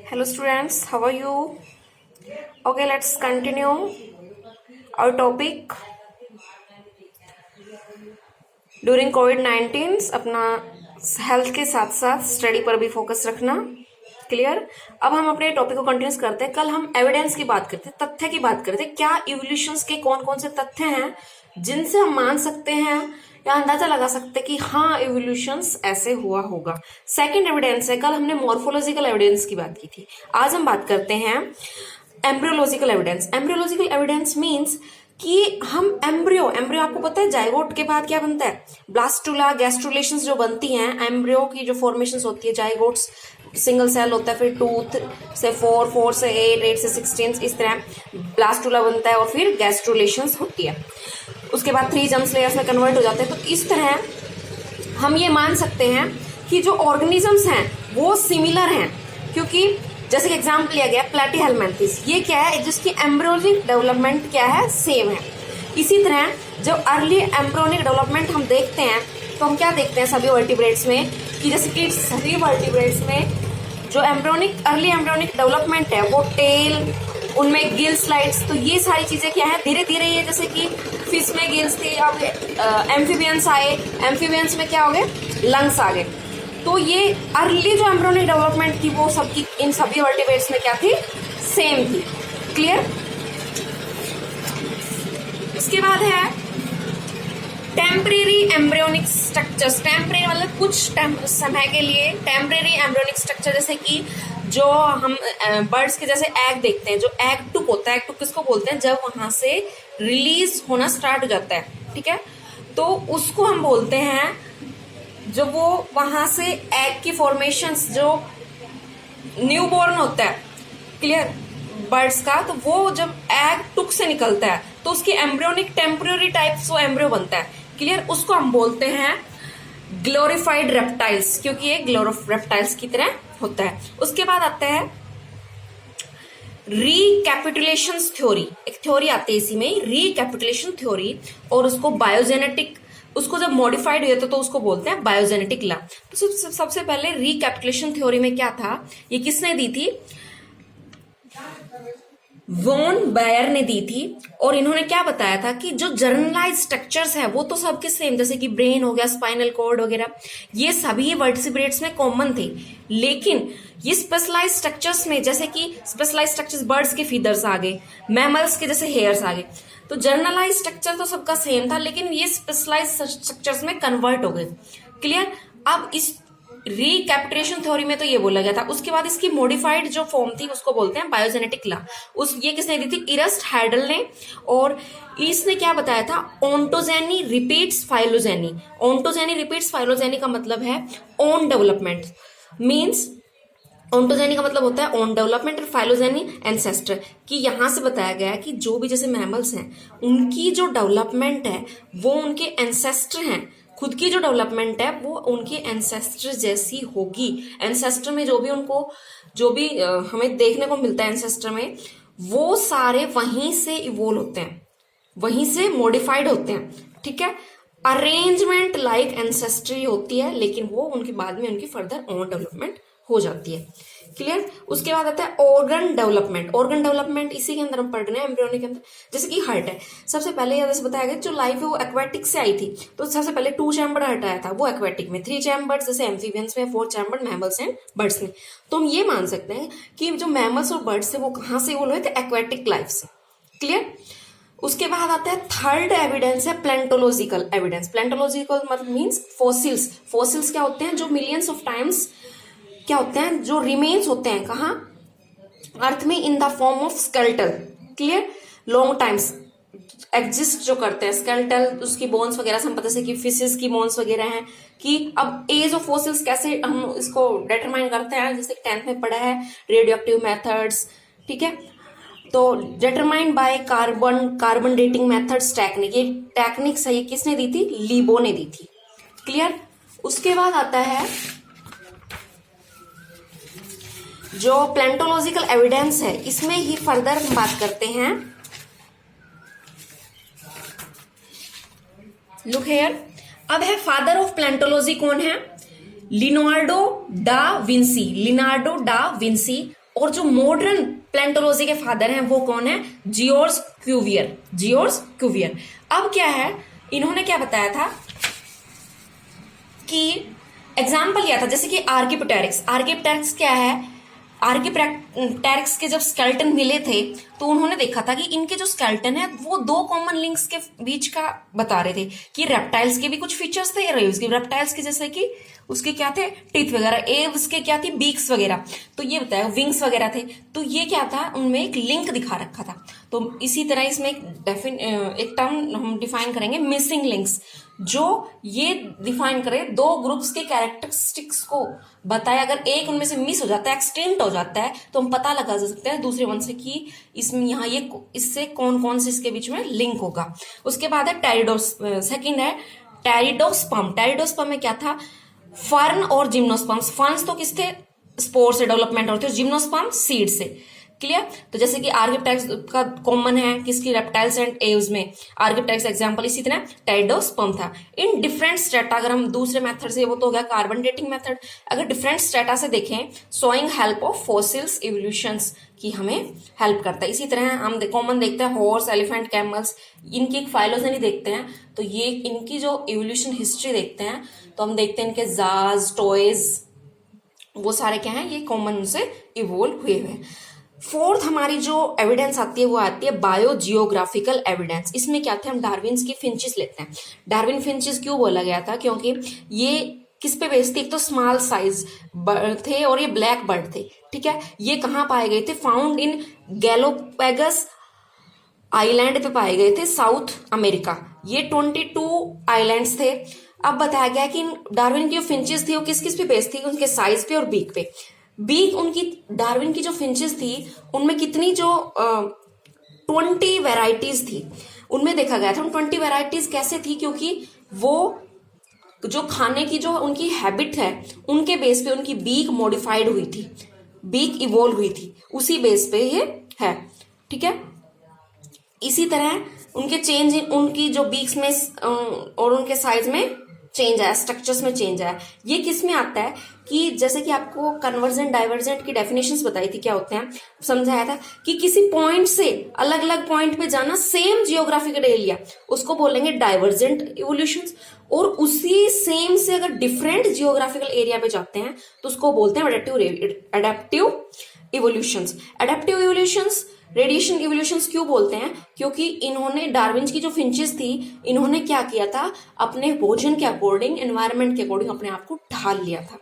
Hello students, how are you? Okay, let's continue our topic. During COVID-19 अपना health के साथ साथ study पर भी फोकस रखना। क्लियर। अब हम अपने टॉपिक को कंटिन्यू करते हैं। कल हम एविडेंस की बात करते, तथ्य की बात करते, क्या इवोल्यूशंस के कौन कौन से तथ्य हैं जिनसे हम मान सकते हैं या अंदाजा लगा सकते हैं कि हाँ इवोल्यूशंस ऐसे हुआ होगा। सेकंड एविडेंस है, कल हमने मॉर्फोलॉजिकल एविडेंस की बात की थी, आज हम बात करते हैं embryological evidence. Embryological evidence means कि हम एम्ब्रियो आपको पता है जाइगोट के बाद क्या बनता है, ब्लास्टुला गैस्ट्रुलेशंस जो बनती हैं, एम्ब्रियो की जो फॉर्मेशंस होती है, जाइगोट्स सिंगल सेल होता है, फिर 2 से 4, 4 से 8, 8 से 16, इस तरह ब्लास्टुला बनता है और फिर गैस्ट्रुलेशंस होती है। उसके बाद 3 जर्म लेयर्स में कन्वर्ट हो जाते हैं। तो इस तरह हम ये मान सकते हैं कि जो ऑर्गेनिजम्स हैं वो सिमिलर हैं, क्योंकि जैसे कि एग्जाम्पल लिया गया प्लेटीहेल्मिन्थस, ये क्या है जिसकी एम्ब्रियोनिक डेवलपमेंट क्या है, सेम है। इसी तरह जब अर्ली एम्ब्रियोनिक डेवलपमेंट हम देखते हैं तो हम क्या देखते हैं सभी वर्टिब्रेट्स में, कि जैसे कि सभी वर्टिब्रेट्स में जो अर्ली एम्ब्रियोनिक डेवलपमेंट है वो टेल, उनमें गिल स्लाइड्स, तो ये सारी चीजें क्या है धीरे धीरे, ये जैसे कि फिश में गिल्स थे, अब एम्फीबियंस आए, एम्फीबियंस में क्या हो गए, लंग्स आ गए। तो ये अर्ली जो एम्ब्रियोनिक डेवलपमेंट थी वो सबकी इन सभी वर्टिब्रेट्स में क्या थी, सेम थी। क्लियर। इसके बाद है टेम्परेरी एम्ब्रियोनिक स्ट्रक्चर्स। टेम्परेरी मतलब कुछ समय के लिए टेम्परेरी एम्ब्रियोनिक स्ट्रक्चर, जैसे कि जो हम बर्ड्स के जैसे एग देखते हैं, जो एग टुक होता है, एग टुक किसको बोलते हैं, जब वहां से रिलीज होना स्टार्ट हो जाता है, ठीक है, तो उसको हम बोलते हैं, जब वो वहां से एग की फॉर्मेशंस जो न्यूबॉर्न होता है, क्लियर, बर्ड्स का, तो वो जब एग टुक से निकलता है तो उसकी एम्ब्रियोनिक टेम्परेरी टाइप्स वो एम्ब्रियो बनता है, क्लियर, उसको हम बोलते हैं ग्लोरिफाइड रेप्टाइल्स, क्योंकि ये रेप्टाइल्स की तरह होता है। उसके बाद आता है रिकैपिटुलेशन थ्योरी, एक थ्योरी आती है इसी में, रिकैपिटुलेशन थ्योरी, और उसको बायोजेनेटिक, उसको जब मॉडिफाइड हुआ तो उसको बोलते हैं बायोजेनेटिक लॉ। तो सबसे पहले रिकैपिटुलेशन थ्योरी में क्या था, ये किसने दी थी, वॉन बायर ने दी थी, और इन्होंने क्या बताया था कि जो जर्नलाइज स्ट्रक्चर्स है वो तो सबके सेम, जैसे कि ब्रेन हो गया, स्पाइनल कॉर्ड वगैरह, ये सभी वर्टिब्रेट्स में कॉमन थे, लेकिन ये स्पेशलाइज स्ट्रक्चर्स में, जैसे कि स्पेशलाइज स्ट्रक्चर्स बर्ड्स के फीदर्स आ गए, मैमल्स के जैसे हेयर्स आ गए, तो जर्नलाइज स्ट्रक्चर तो सबका सेम था, लेकिन ये स्पेशलाइज स्ट्रक्चर्स में कन्वर्ट हो गए। क्लियर। अब इस रिकैपिटुलेशन थ्योरी में तो ये बोला गया था। उसके बाद इसकी मॉडिफाइड जो फॉर्म थी उसको बोलते हैं बायोजेनेटिक लॉ। ये किसने दी थी, इरस्ट हैडल ने, और इसने क्या बताया था, ओंटोजेनी रिपीट्स फाइलोजेनी। ओंटोजेनी रिपीट्स फाइलोजेनी का मतलब है ओन डेवलपमेंट, मीन्स ओंटोजेनी का मतलब होता है ओन डेवलपमेंट, और फाइलोजेनी एंसेस्टर, कि यहां से बताया गया है कि जो भी जैसे मैमल्स हैं उनकी जो डेवलपमेंट है वो उनके एंसेस्टर हैं, खुद की जो डेवलपमेंट है वो उनके एंसेस्टर जैसी होगी। एंसेस्टर में जो भी हमें देखने को मिलता है एंसेस्टर में, वो सारे वहीं से इवोल्व होते हैं, वहीं से मॉडिफाइड होते हैं, ठीक है। अरेंजमेंट लाइक एंसेस्ट्री होती है, लेकिन वो उनके बाद में उनकी फर्दर ओन डेवलपमेंट हो जाती है। क्लियर। उसके बाद आता है ऑर्गन डेवलपमेंट। ऑर्गन डेवलपमेंट इसी के अंदर हम पढ़ रहे हैं, एम्ब्रियोनिक के अंदर, जैसे कि हार्ट है। सबसे पहले जैसे बताया गया जो लाइफ है वो एक्वेटिक से आई थी, तो सबसे पहले 2 चैम्बर हार्ट आया था, वो एक्वेटिक में, 3 चैम्बर्स जैसे एम्फीबियंस में, 4 चैम्बर मैमल्स एंड बर्ड्स में। तो हम ये मान सकते हैं कि जो मैमल्स और बर्ड्स थे वो कहाँ से इवॉल्व हुए थे, एक्वेटिक लाइफ से। क्लियर। उसके बाद आता है थर्ड एविडेंस है प्लेंटोलॉजिकल एविडेंस। प्लेंटोलॉजिकल मतलब मीन्स फॉसिल्स। फॉसिल्स क्या होते हैं, जो मिलियंस ऑफ टाइम्स क्या होते हैं, जो रिमेन्स होते हैं कहाँ, अर्थ में, in the form of skeletal. Clear. Long times exist जो करते हैं स्केलेटल, उसकी बोन्स वगैरह से हम पता है कि फिशेस की बोन्स वगैरह हैं, कि अब एज ऑफ फॉसिल्स कैसे हम इसको डिटरमाइन करते हैं, जैसे 10th में पढ़ा है रेडियो एक्टिव मेथड्स, ठीक है, तो determined by carbon dating methods technique. ये टेक्निक्स है, ये किसने दी थी, लीबो ने दी थी। क्लियर। उसके बाद आता है जो प्लेंटोलॉजिकल एविडेंस है, इसमें ही फर्दर हम बात करते हैं, लुक हेयर। अब है फादर ऑफ प्लेंटोलॉजी कौन है, लिनार्डो डा विंसी और जो मॉडर्न प्लेंटोलॉजी के फादर हैं वो कौन है? George Cuvier. अब क्या है, इन्होंने क्या बताया था कि एग्जाम्पल लिया था, जैसे कि आर्किप्टेरिक्स क्या है? आर्किप्टेरिक्स के जब स्केलेटन मिले थे तो उन्होंने देखा था कि इनके जो स्केलेटन है वो दो कॉमन लिंक्स के बीच का बता रहे थे कि रेप्टाइल्स के भी कुछ फीचर्स थे, रेप्टाइल्स के जैसे कि उसके क्या थे? टीथ वगैरह, एव्स के क्या थी? बीक्स वगैरह, तो ये बताया विंग्स वगैरह थे। तो ये क्या था? उनमें एक लिंक दिखा रखा था। तो इसी तरह इसमें एक टर्म हम डिफाइन करेंगे, मिसिंग लिंक्स, जो ये डिफाइन करे दो ग्रुप्स के कैरेक्टरिस्टिक्स को बताए। अगर एक उनमें से मिस हो जाता है, एक्सटेंट हो जाता है, तो हम पता लगा सकते हैं दूसरे वन से कि इसमें यहाँ ये इससे कौन कौन से इसके बीच में लिंक होगा। उसके बाद है सेकंड है टेरिडोस्पर्म में क्या था? फर्न और जिम्नोस्पर्म। फर्न्स तो किसके? स्पोर से डेवलपमेंट होते हैं, जिम्नोस्पर्म सीड से। क्लियर? तो जैसे कि आर्किप्टेरिक्स का कॉमन है किसकी? रेप्टाइल्स एंड एव्स में आर्किप्टेरिक्स एग्जांपल, इसी तरह टेरिडोस्पर्म था। इन डिफरेंट स्ट्रेटा, अगर हम दूसरे मेथड से, वो तो हो गया कार्बन डेटिंग मेथड, अगर डिफरेंट स्ट्रेटा से देखें, showing help of fossils evolutions की हमें हेल्प करता है। इसी तरह हम कॉमन देखते हैं हॉर्स, एलिफेंट, कैमल्स, इनकी एक फाइलोजेनी देखते हैं, तो ये इनकी जो इवोल्यूशन हिस्ट्री देखते हैं तो हम देखते हैं इनके जाज, टॉयज, वो सारे क्या हैं? ये कॉमन उनसे इवोल्व हुए हैं। फोर्थ हमारी जो एविडेंस आती है वो आती है बायोजियोग्राफिकल एविडेंस। इसमें क्या थे? हम डार्विन्स की फिंचेस लेते हैं। डार्विन फिंचेस क्यों बोला गया था? क्योंकि ये किस पे बेस्ड थी? एक तो स्मॉल साइज थे और ये ब्लैक बर्ड थे। ठीक है, ये कहाँ पाए गए थे? फाउंड इन गैलोपैगस आइलैंड पे पाए गए थे, साउथ अमेरिका। ये 22 आइलैंड्स थे। अब बताया गया कि डार्विन की जो फिंचेस थी वो किस किस पे बेस्ड थी? उनके साइज पे और बीक पे। बीक उनकी, डार्विन की जो फिंचेस थी उनमें कितनी जो 20 वेराइटीज थी उनमें देखा गया था। 20 वेराइटीज कैसे थी? क्योंकि वो जो खाने की जो उनकी हैबिट है उनके बेस पे उनकी बीक मॉडिफाइड हुई थी, बीक इवोल्व हुई थी, उसी बेस पे ये है। ठीक है, इसी तरह उनके चेंज उनकी जो बीक्स में और उनके साइज में चेंज आया, स्ट्रक्चर्स में चेंज आया। ये किस में आता है कि जैसे कि आपको कन्वर्जेंट डाइवर्जेंट की डेफिनेशंस बताई थी, क्या होते हैं, समझाया था कि किसी पॉइंट से अलग अलग पॉइंट पे जाना, सेम जियोग्राफिकल एरिया, उसको बोलेंगे डाइवर्जेंट इवोल्यूशंस। और उसी सेम से अगर डिफरेंट जियोग्राफिकल एरिया पे जाते हैं तो उसको बोलते हैं adaptive evolutions. Adaptive evolutions radiation evolutions क्यों बोलते हैं? क्योंकि इन्होंने डार्विन की जो फिंचेस थी इन्होंने क्या किया था? अपने भोजन के अकॉर्डिंग, एनवायरनमेंट के अकॉर्डिंग अपने आप को ढाल लिया था।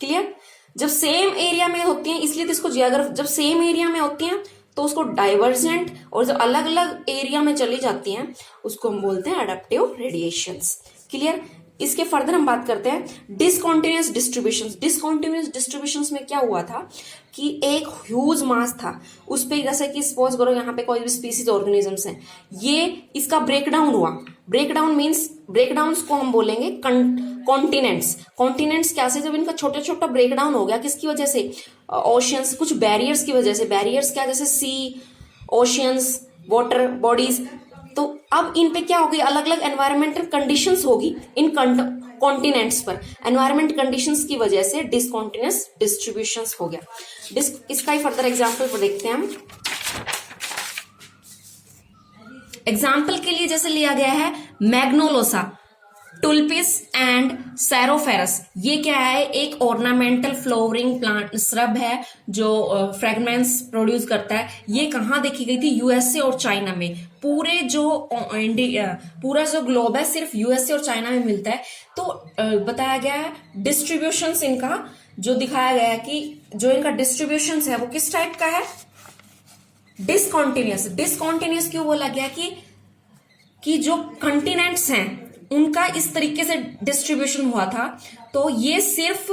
क्लियर? जब सेम एरिया में होती हैं इसलिए तो इसको जब सेम एरिया में होती हैं तो उसको डाइवर्जेंट, और जब अलग अलग एरिया में चली जाती हैं उसको हम बोलते हैं एडेप्टिव रेडिएशंस। क्लियर? इसके फर्दर हम बात करते हैं डिसकॉन्टिन्यूअस डिस्ट्रीब्यूशंस। डिसकॉन्टिन्यूअस डिस्ट्रीब्यूशंस में क्या हुआ था कि एक ह्यूज मास था उस पे, जैसे कि सपोज करो यहाँ पे कोई भी स्पीसीज ऑर्गेनिजम्स हैं, ये इसका ब्रेकडाउन हुआ। ब्रेकडाउन मीन्स, ब्रेकडाउन को हम बोलेंगे कॉन्टिनेंट्स। कॉन्टिनेंट्स क्या से? जब इनका छोटा छोटा ब्रेकडाउन हो गया, किसकी वजह से? ओशियंस, कुछ बैरियर्स की वजह से। बैरियर्स क्या? जैसे सी, ओशियंस, वाटर बॉडीज। तो अब इन पे क्या होगी? अलग अलग एनवायरमेंटल कंडीशंस होगी इन कॉन्टिनेंट्स पर। एनवायरमेंट कंडीशंस की वजह से डिसकॉन्टिन्यूअस डिस्ट्रीब्यूशंस हो गया। इसका ही फर्दर एग्जांपल पर देखते हैं हम। एग्जाम्पल के लिए जैसे लिया गया है मैग्नोलोसा, टुल्पिस एंड सेरोफेरस। ये क्या है? एक ऑर्नामेंटल फ्लोवरिंग प्लांट श्रब है जो फ्रेगनेंस प्रोड्यूस करता है। ये कहाँ देखी गई थी? यूएसए और चाइना में। पूरा जो ग्लोब है सिर्फ यूएसए और चाइना में मिलता है। तो बताया गया है डिस्ट्रीब्यूशंस इनका जो दिखाया गया है कि जो इनका डिस्ट्रीब्यूशंस है वो किस टाइप का है? डिसकॉन्टिन्यूअस। डिसकॉन्टिन्यूअस क्यों बोला गया? कि जो कंटिनेंट्स हैं उनका इस तरीके से डिस्ट्रीब्यूशन हुआ था। तो ये सिर्फ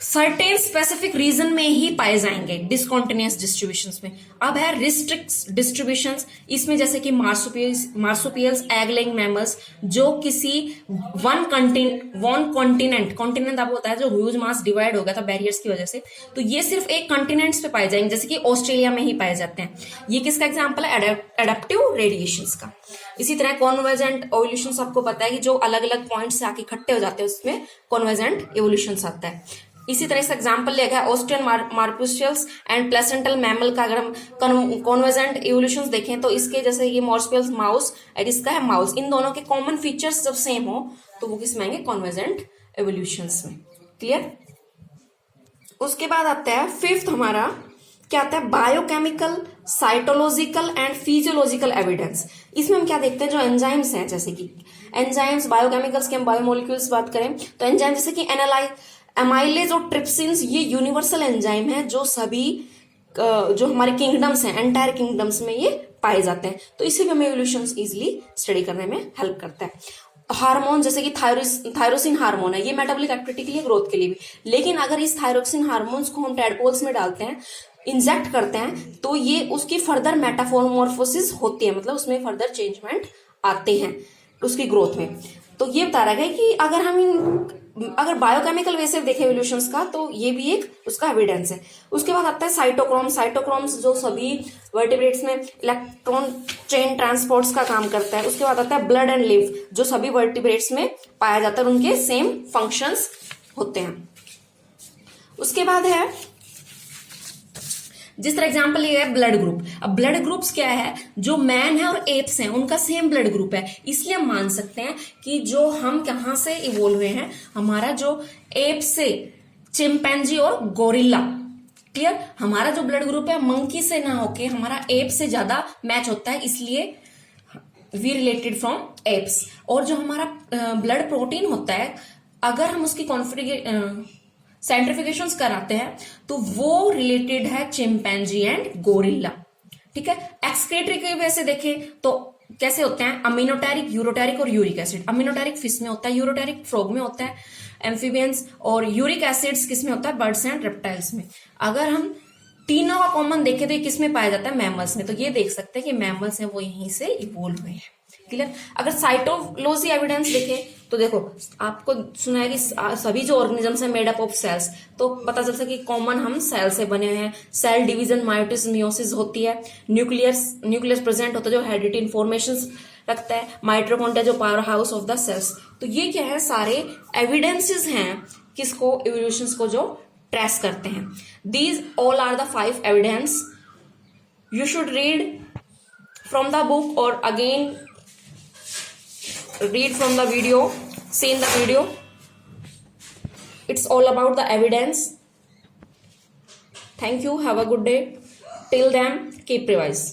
सर्टेन स्पेसिफिक रीजन में ही पाए जाएंगे डिसकॉन्टिन्यूअस डिस्ट्रीब्यूशंस में। अब है रिस्ट्रिक्ट डिस्ट्रीब्यूशंस, इसमें जैसे कि मार्सुपियल्स, एग लेइंग मैमल्स, जो किसी वन कॉन्टिनेंट, कॉन्टिनेंट आपको पता है जो ह्यूज मास डिवाइड हो गया था बैरियर्स की वजह से, तो ये सिर्फ एक कॉन्टिनेंट्स पे पाए जाएंगे, जैसे कि ऑस्ट्रेलिया में ही पाए जाते हैं। ये किसका एग्जाम्पल है? एडेप्टिव रेडिएशंस का। इसी तरह कॉन्वर्जेंट एवोल्यूशन आपको पता है कि जो अलग अलग पॉइंट से आके इकट्ठे हो जाते हैं उसमें कॉन्वर्जेंट एवोल्यूशन आता है। इसी तरह से एग्जाम्पल लिया गया ऑस्ट्रियन मार्पुशियल्स एंड प्लेसेंटल मैमल का। अगर हम कॉन्वर्जेंट इवोल्यूशन देखें तो इसके जैसे ये मार्सुपियल्स माउस और इसका है माउस, इन दोनों के कॉमन फीचर्स जब सेम हो तो वो किसमें आएंगे? कॉन्वर्जेंट एवोल्यूशंस में। क्लियर? उसके बाद आता है फिफ्थ हमारा क्या आता है? Biochemical, cytological and physiological evidence. इसमें हम क्या देखते हैं? जो एंजाइम्स हैं, जैसे कि एंजाइम्स, बायोकेमिकल्स के हम बायोमोलिक्यूल्स बात करें तो एंजाइम जैसे कि एमाइलेज और ट्रिप्सिन्स, ये यूनिवर्सल एंजाइम है जो सभी जो हमारे किंगडम्स हैं, एंटायर किंगडम्स में ये पाए जाते हैं। तो इसी में हमें एवोल्यूशन इजिली स्टडी करने में हेल्प करता है। हार्मोन जैसे कि थायरोसिन हार्मोन है, ये मेटाबॉलिक एक्टिविटी के लिए, ग्रोथ के लिए भी। लेकिन अगर इस थायरोसिन हार्मोन्स को हम टैडपोल्स में डालते हैं, इंजेक्ट करते हैं, तो ये उसकी फर्दर मेटाफॉर्मोर्फोसिस होती है, मतलब उसमें फर्दर चेंजमेंट आते हैं उसकी ग्रोथ में। तो ये बता रहा है कि अगर बायोकेमिकल वे से देखें एवोल्यूशंस का, तो ये भी एक उसका एविडेंस है। उसके बाद आता है साइटोक्रोम्स जो सभी वर्टिब्रेट्स में इलेक्ट्रॉन चेन ट्रांसपोर्ट्स का काम करता है। उसके बाद आता है ब्लड एंड लिव, जो सभी वर्टिब्रेट्स में पाया जाता है, उनके सेम फंक्शंस होते हैं। उसके बाद है जिस तरह एग्जांपल ये है ब्लड ग्रुप। अब ब्लड ग्रुप्स क्या है? जो मैन है और एप्स हैं उनका सेम ब्लड ग्रुप है, इसलिए हम मान सकते हैं कि जो हम कहां से इवोल्व हुए हैं, हमारा जो एप से चिंपैंजी और गोरिल्ला। क्लियर? हमारा जो ब्लड ग्रुप है मंकी से ना होके हमारा एप से ज्यादा मैच होता है, इसलिए वी रिलेटेड फ्रॉम एप्स। और जो हमारा ब्लड प्रोटीन होता है, अगर हम उसकी साइंटिफिकेशंस कराते हैं तो वो रिलेटेड है चिंपैंजी एंड गोरिल्ला। ठीक है? एक्सक्रीटरी की वजह से देखें तो कैसे होते हैं? अमीनोटैरिक, यूरोटैरिक और यूरिक एसिड। अमीनोटैरिक फिश में होता है, यूरोटैरिक फ्रॉग में होता है, एम्फीबियंस, और यूरिक एसिड्स किस में होता है? बर्ड्स एंड रेप्टाइल्स में। अगर हम तीनों का कॉमन देखें तो ये किस में पाया जाता है? मैमल्स में। तो ये देख सकते हैं कि मैमल्स हैं वो यहीं से इवोल्व हुए हैं। क्लियर? अगर साइटोलॉजी एविडेंस देखें तो देखो, आपको सुना है कि सभी जो ऑर्गेनिजम्स हैं मेड अप ऑफ सेल्स, तो पता चलता है कि कॉमन हम सेल से बने हुए हैं। सेल डिवीजन, मायोसिस, मियोसिस होती है। न्यूक्लियस प्रेजेंट होता है जो हेरिडिटी इन्फॉर्मेशन रखता है। माइटोकॉन्ड्रिया जो power house of the cells. तो ये क्या है? सारे एविडेंसेस हैं किसको? इवोल्यूशंस को जो ट्रेस करते हैं। These all are the 5 evidence you should read from the book और again read from the video, see in the video. It's all about the evidence. Thank you. Have a good day. Till then, keep revise.